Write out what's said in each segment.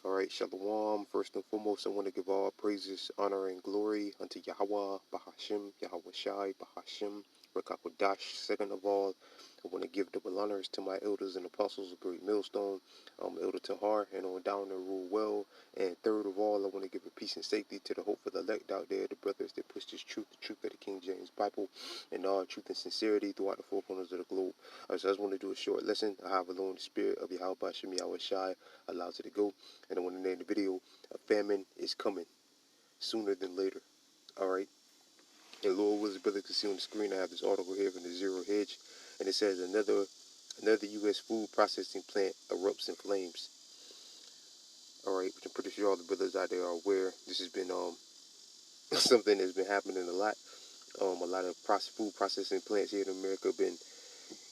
All right, Shalom. First and foremost, I want to give all praises, honor, and glory unto Yahweh, Bahashim, Yahweh Shai, Bahashim, Rekakodash. Second of all, I want to give double honors to my elders and apostles of Great Millstone, Elder Tahar, and on down to rule well. And third of all, I want to give a peace and safety to the hope for the elect out there, the brothers that push this truth, the truth of the King James Bible, and all truth and sincerity throughout the four corners of the globe. So I just want to do a short lesson. I have alone the spirit of Yahweh Bahashim, Yahweh Shai allows it to go. And I want to name the video, "A Famine is Coming Sooner Than Later." Alright. And Lord willing, brother, can see on the screen, I have this article here from the Zero Hedge. And it says another U.S. food processing plant erupts in flames. Alright, which I'm pretty sure all the brothers out there are aware. This has been something that's been happening a lot. A lot of food processing plants here in America have been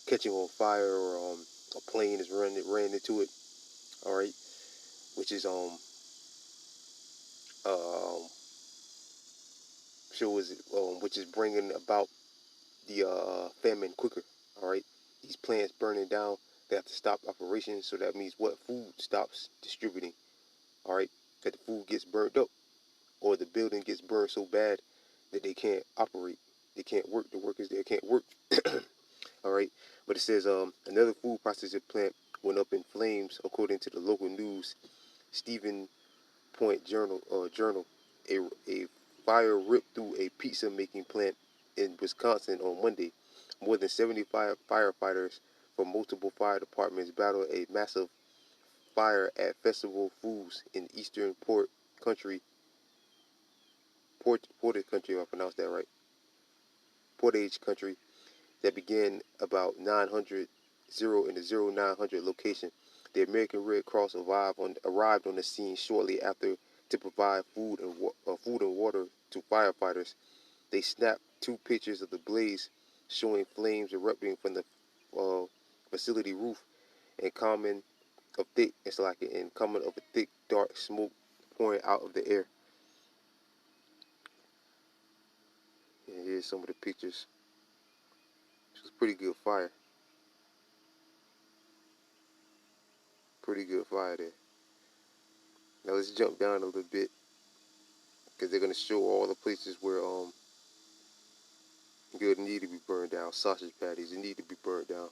catching on fire, or a plane has ran into it. Alright, which is which is bringing about the famine quicker. All right, these plants burning down, they have to stop operations. So that means what? Food stops distributing. All right, that the food gets burned up, or the building gets burned so bad that they can't operate, they can't work. The workers there can't work. All right, but it says another food processing plant went up in flames, according to the local news. Stephen Point Journal. A fire ripped through a pizza making plant in Wisconsin on Monday. More than 75 firefighters from multiple fire departments battled a massive fire at Festival Foods in eastern Portage Country, if I pronounced that right. Portage Country, that began about 900 in the 0900 location. The American Red Cross arrived on the scene shortly after to provide food and water to firefighters. They snapped two pictures of the blaze, showing flames erupting from the facility roof and common of a thick dark smoke pouring out of the air. And here's some of the pictures. It was pretty good fire. Pretty good fire there. Now let's jump down a little bit, because they're gonna show all the places where good need to be burned down. Sausage patties, it need to be burned down.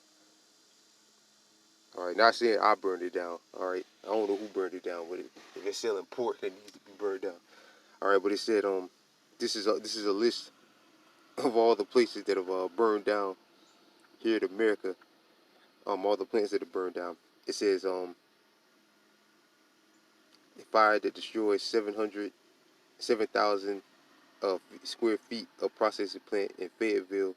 All right, not saying I burned it down. All right, I don't know who burned it down, but if it's selling pork, that needs to be burned down. All right, but it said this is a list of all the places that have burned down here in America. All the plants that have burned down. It says a fire that destroys 7,000 square feet of processing plant in Fayetteville.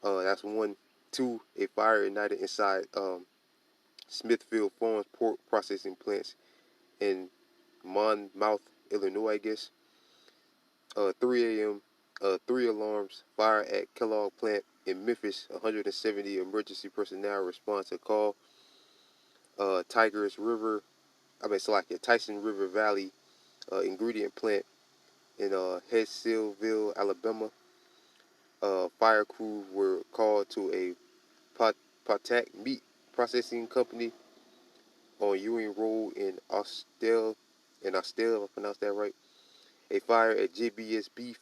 That's one. Two, a fire ignited inside Smithfield Farms pork processing plants in Monmouth, Illinois, I guess. 3 a.m. 3 alarms. Fire at Kellogg plant in Memphis. 170 emergency personnel respond to call. Tyson River Valley ingredient plant in Headsville, Alabama. Fire crew were called to a Patak meat processing company on Ewing Road in Austell, if I pronounced that right. A fire at JBS beef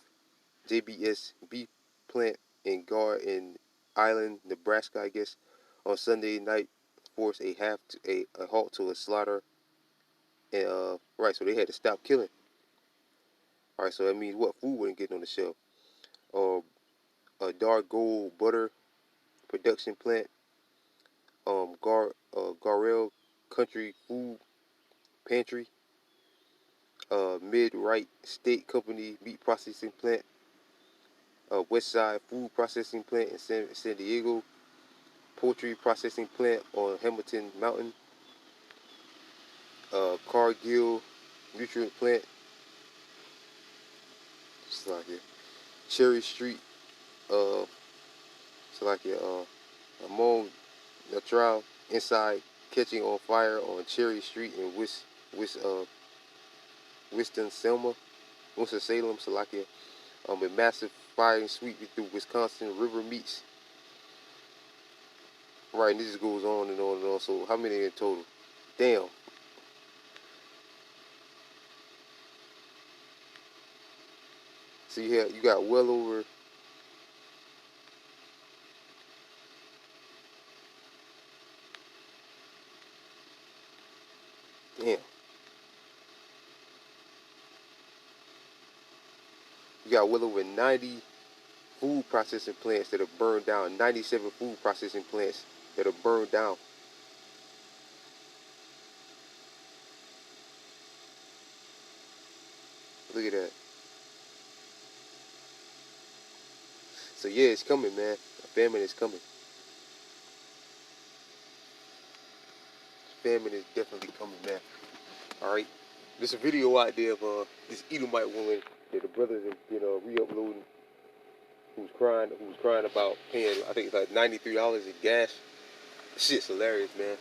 plant in Garden Island, Nebraska, I guess, on Sunday night forced a halt to a slaughter. And right, so they had to stop killing. All right, so that means what? Food wasn't getting on the shelf. A dark gold butter production plant. Garrell Country Food Pantry. Mid-Right State Company meat processing plant. Westside Food Processing Plant in San Diego. Poultry processing plant on Hamilton Mountain. Cargill nutrient plant. It's like it. Cherry Street. It's like it. Among the trial inside catching on fire on Cherry Street in Winston-Salem, Salakia. A massive fire sweeping through Wisconsin river meets. Right, and this just goes on and on and on. So how many in total? Damn. So you got well over, damn, you got well over 90 food processing plants that are burned down. 97 food processing plants that are burned down. Look at that. So yeah, it's coming, man. A famine is coming. Famine is definitely coming, man. All right. There's a video out there of this Edomite woman that the brothers have been re-uploading, who's crying about paying, I think it's like $93 in gas. Shit's hilarious, man.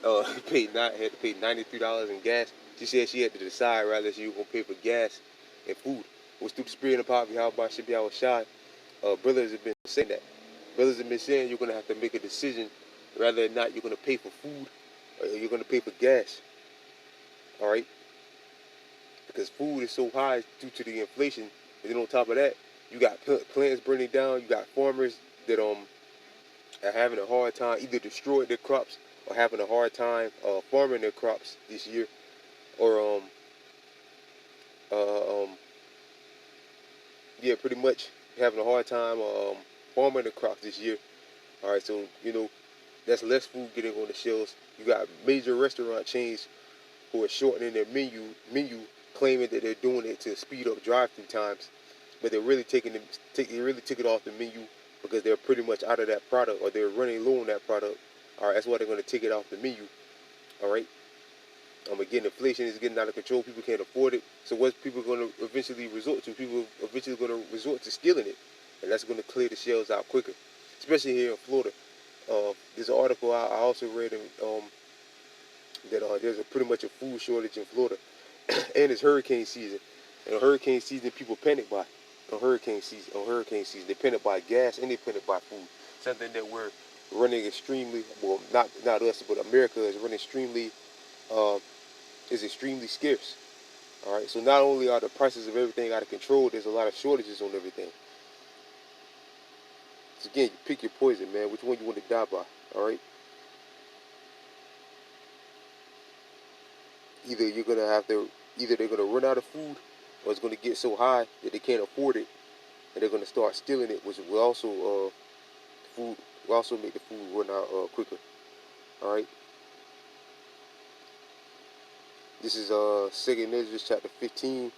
Had to pay $93 in gas. She said she had to decide rather she was gonna pay for gas and food. It was through the spirit of poverty, how about should be our shy. Brothers have been saying that. Brothers have been saying you're gonna have to make a decision whether or not you're gonna pay for food or you're gonna pay for gas. All right, because food is so high due to the inflation, and then on top of that, you got plants burning down. You got farmers that are having a hard time, either destroyed their crops or having a hard time farming their crops this year, or uh, um, yeah, pretty much having a hard time farming the crops this year. All right, so that's less food getting on the shelves. You got major restaurant chains who are shortening their menu, claiming that they're doing it to speed up drive-through times, but they're really they really took it off the menu because they're pretty much out of that product, or they're running low on that product. All right, that's why they're going to take it off the menu. All right. Again, inflation is getting out of control. People can't afford it. So what's people going to eventually resort to? People eventually going to resort to stealing it, and that's going to clear the shelves out quicker, especially here in Florida. There's an article I also read that there's pretty much a food shortage in Florida, and it's hurricane season. And on hurricane season, people panic by. On hurricane season, they panic by gas and they panic by food. Something that we're running extremely well. Not us, but America is running uh, extremely scarce. All right. So not only are the prices of everything out of control, there's a lot of shortages on everything. So again, you pick your poison, man. Which one you want to die by? All right. Either you're gonna have to, either they're gonna run out of food, or it's gonna get so high that they can't afford it, and they're gonna start stealing it, which will also food will also make the food run out quicker. All right. This is 2nd Ezra chapter 15,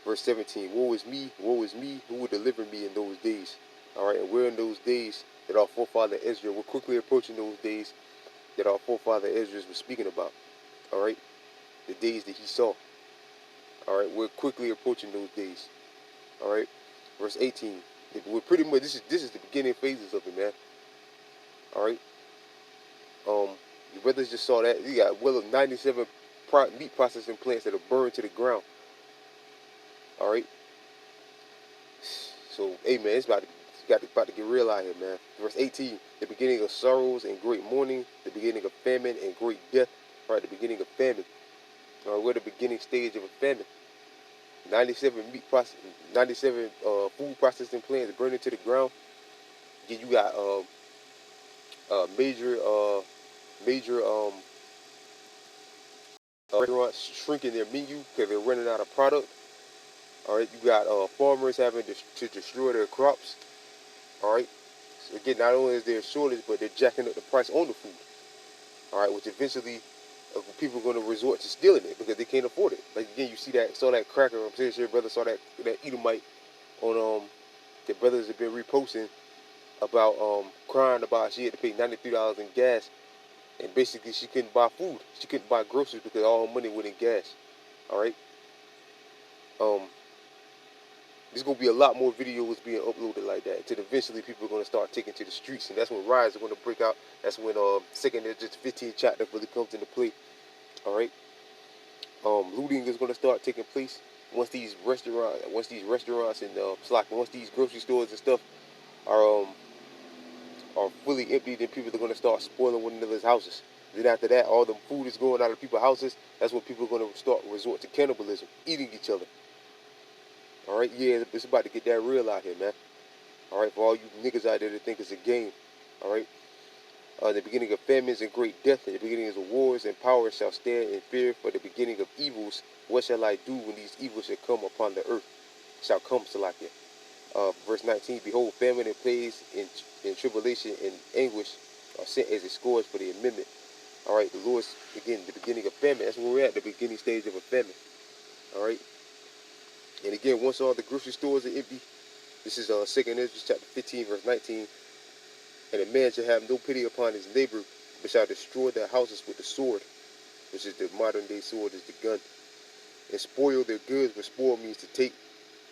verse 17. Woe is me, who will deliver me in those days? All right, and we're in those days that our forefather Ezra. We're quickly approaching those days that our forefather Ezra was speaking about. All right, the days that he saw. All right, we're quickly approaching those days. All right, verse 18. We're pretty much this is the beginning phases of it, man. All right. Your brothers just saw that you got well of 97 meat processing plants that are burned to the ground. All right. So, hey man, about to get real out here, man. Verse 18, the beginning of sorrows and great mourning, the beginning of famine and great death. All right, the beginning of famine. All right, we're the beginning stage of a famine. 97 food processing plants burning to the ground. Then you got major restaurants shrinking their menu because they're running out of product. All right, you got farmers having to destroy their crops. All right, so again, not only is there a shortage, but they're jacking up the price on the food. All right, which eventually people are going to resort to stealing it because they can't afford it. Like again, saw that cracker. I'm pretty sure brother saw that Edomite on the brothers have been reposting about crying about she had to pay $93 in gas, and basically she couldn't buy food. She couldn't buy groceries because all her money went in gas. All right. Um, there's gonna be a lot more videos being uploaded like that. Until eventually people are gonna start taking to the streets, and that's when riots are gonna break out. That's when 2nd Ezra 15 chapter really comes into play. All right. Looting is gonna start taking place once these restaurants and once these grocery stores and stuff are fully empty, then people are going to start spoiling one another's houses. Then after that, all the food is going out of people's houses. That's when people are going to resort to cannibalism, eating each other. All right, yeah, it's about to get that real out here, man. All right, for all you niggas out there that think it's a game. All right. The beginning of famines and great death, and the beginning of wars and power shall stand in fear for the beginning of evils. What shall I do when these evils shall come upon the earth? Shall come, Salakia. Verse 19, behold, famine and plagues and tribulation and anguish are sent as a scourge for the amendment. All right, the Lord's, again, the beginning of famine. That's where we're at, the beginning stage of a famine. All right. And again, once all the grocery stores are empty, this is 2nd Ezra chapter 15, verse 19. And a man shall have no pity upon his neighbor, but shall destroy their houses with the sword, which is the modern day sword, is the gun, and spoil their goods. But spoil means to take.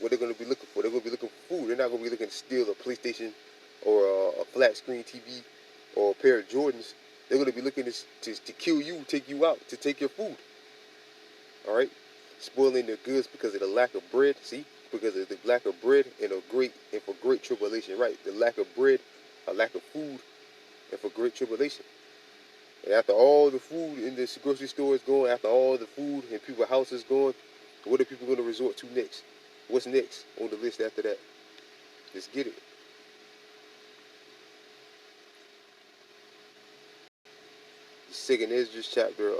What they're going to be looking for? They're going to be looking for food. They're not going to be looking to steal a PlayStation or a flat screen TV or a pair of Jordans. They're going to be looking to kill you, take you out, to take your food. All right, spoiling their goods because of the lack of bread. See, because of the lack of bread and for great tribulation. Right, the lack of bread, a lack of food, and for great tribulation. And after all the food in this grocery store is going, after all the food in people's houses going, what are people going to resort to next? What's next on the list after that? Let's get it. The 2nd Ezra chapter,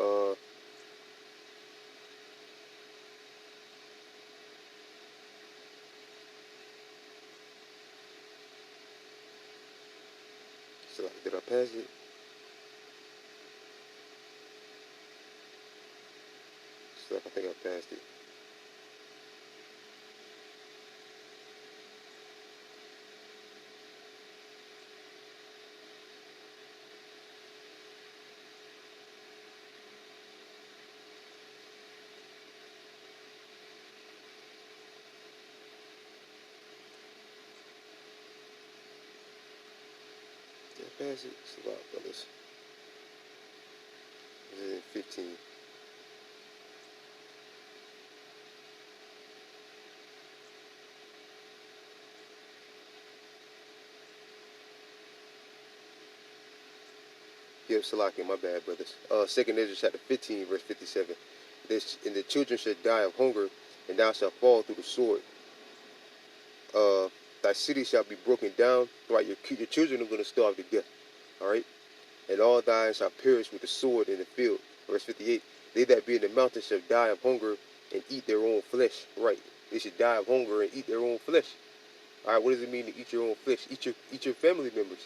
so did I pass it? So I think I passed it. Did I pass it? It's a lot, fellas. This is in 15. Yep, Salakia, my bad, brothers. 2nd Ezra chapter 15, verse 57. And the children shall die of hunger, and thou shalt fall through the sword. Thy city shall be broken down. Right, your children are going to starve to death. All right, and all thine shall perish with the sword in the field. Verse 58. They that be in the mountains shall die of hunger and eat their own flesh. Right, they should die of hunger and eat their own flesh. All right, what does it mean to eat your own flesh? Eat your family members.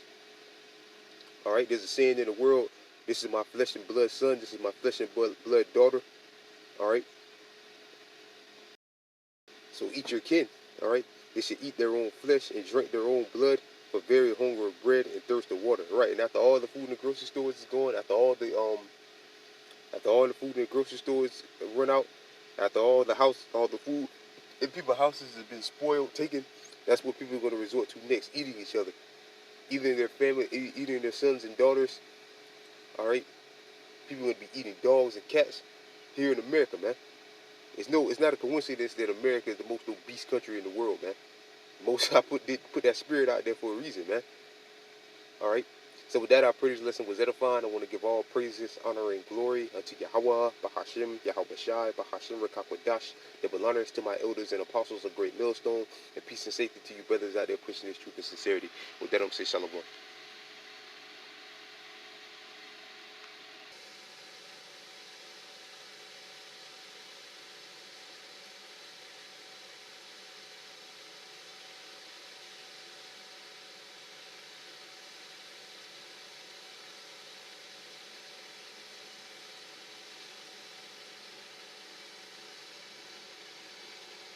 All right, there's a saying in the world: "This is my flesh and blood son. This is my flesh and blood daughter." All right, so eat your kin. All right, they should eat their own flesh and drink their own blood for very hunger of bread and thirst of water. Right, and after all the food in the grocery stores is gone, after all the food in the grocery stores run out, after all the food in people's houses has been spoiled, taken, that's what people are going to resort to next: eating each other, eating their family, eating their sons and daughters. All right, people are going to be eating dogs and cats here in America, man. It's not a coincidence that America is the most obese country in the world, man. Most I put that spirit out there for a reason, man. All right. So with that, our praise lesson was edifying. I want to give all praises, honor, and glory unto Yahweh, Bahashim, Yahweh Shai, Bahashim, Rekakwadash, double honors to my elders and apostles of Great Millstone, and peace and safety to you brothers out there pushing this truth and sincerity. With that, I'm saying shalom.